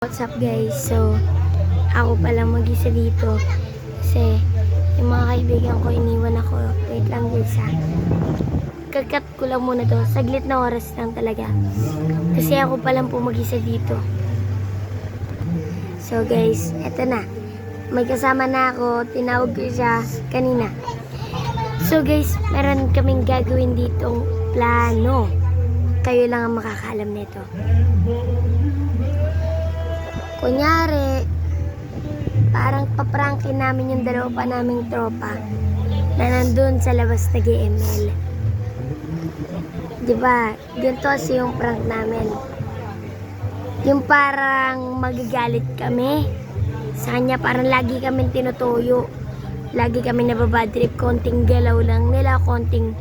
What's up guys? So, ako palang mag-isa dito kasi yung mga kaibigan ko iniwan ako. Wait lang guys ha. Kakat ko lang muna to. Saglit na oras lang talaga. Kasi ako palang po mag-isa dito. So guys, eto na. May kasama na ako. Tinawag ko siya kanina. So guys, meron kaming gagawin ditong plano. Kayo lang ang makakaalam nito. Kunyari, parang paprangkin namin yung dalawa pa naming tropa na nandun sa labas nag-ML. Diba? Ganito kasi yung prank namin. Yung parang magagalit kami. Sa kanya parang lagi kami tinutuyo. Lagi kami nababadrip. Konting galaw lang nila, konting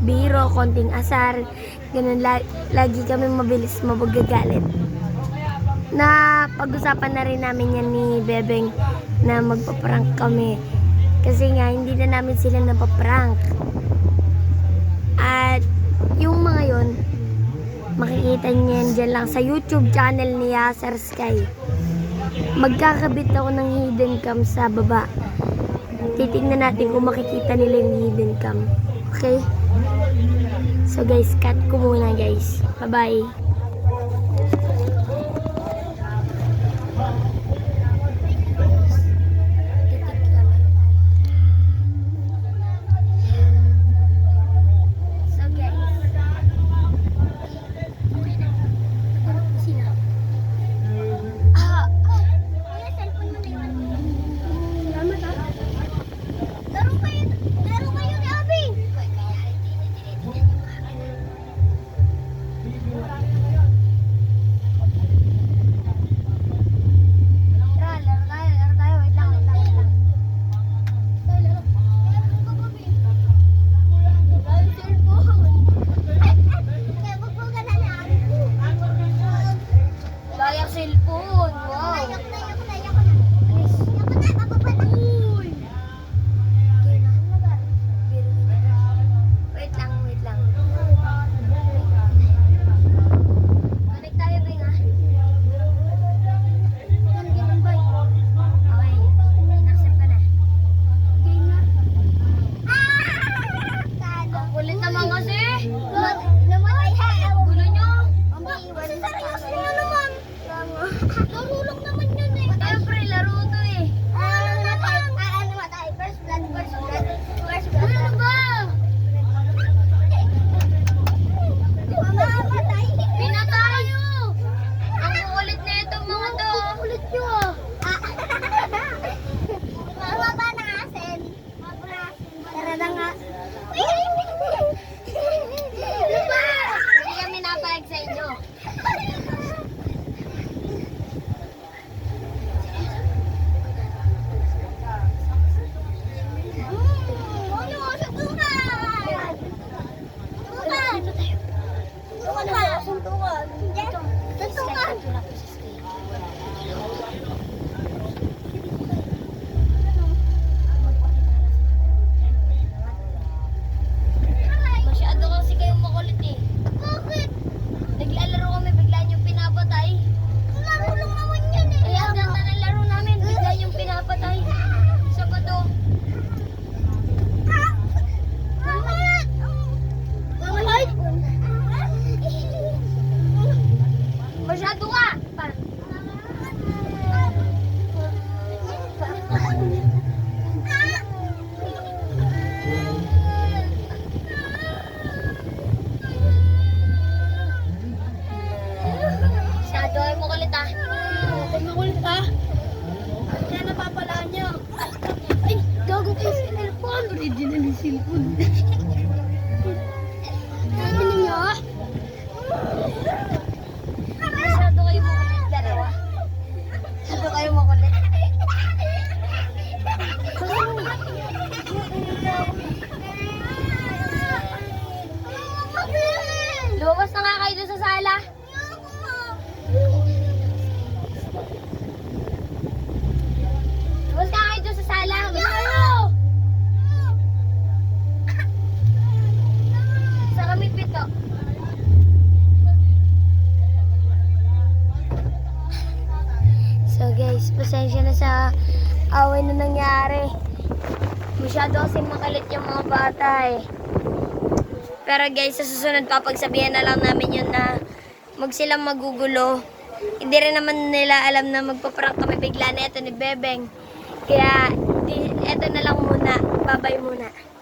biro, konting asar. Ganun, lagi kami mabilis mabagagalit. Na pag-usapan na rin namin yan ni Bebeng na magpa-prank kami. Kasi nga, hindi na namin sila napaprank. At yung mga yon makikita niyan dyan lang sa YouTube channel ni Yasser Sky. Magkakabit ako ng hidden cam sa baba. Titignan natin kung makikita nila yung hidden cam. Okay? So guys, cut ko muna guys. Bye-bye. Cellphone, wow. Wait lang. Connect tayo, Bing, ha? Ganun ba? Okay, in-accept ka na. Game na. Ang kulit naman kasi. Namatay ha. Gulo nyo. Kasi seryoso nyo naman. Laro lang naman yun eh. Siyempre, laro to eh. Namatay. First blood. Ano ba? Mamatay. Pinatay. Ang kukulit na itong mga to. Ang kulit nyo ah. Mababa na asin. Tara na nga. Hindi kami napayag sa inyo. Suntukan. Masyado kasi kayong makulit eh. Bakit? Naglalaro kami, bigla yung pinapatay. Laro lang naman yan eh. Kaya ang ganda ng laro namin, bigla yung pinapatay. Isa pa to. Bakit? Bakit? Masyado ka! Masyado kayo makulit ah. Huwag makulit ah. Kaya napapalaan niyo. Ay, gago ko yung cellphone. Original yung cellphone. Tignan niyo ah. Masyado kayo makulit dalawa. Masyado kayo makulit. Lumabas na nga kayo doon sa sala. Lumabas na kayo doon sa sala. So guys, pasensya na sa away na nangyari. Masyado kasi makalit yung mga bata eh. Pero guys, sa susunod papagsabihan na lang namin yun na wag silang magugulo. Hindi rin naman nila alam na magpaprank kami bigla na ito ni Bebeng. Kaya, eto na lang muna. Bye-bye muna.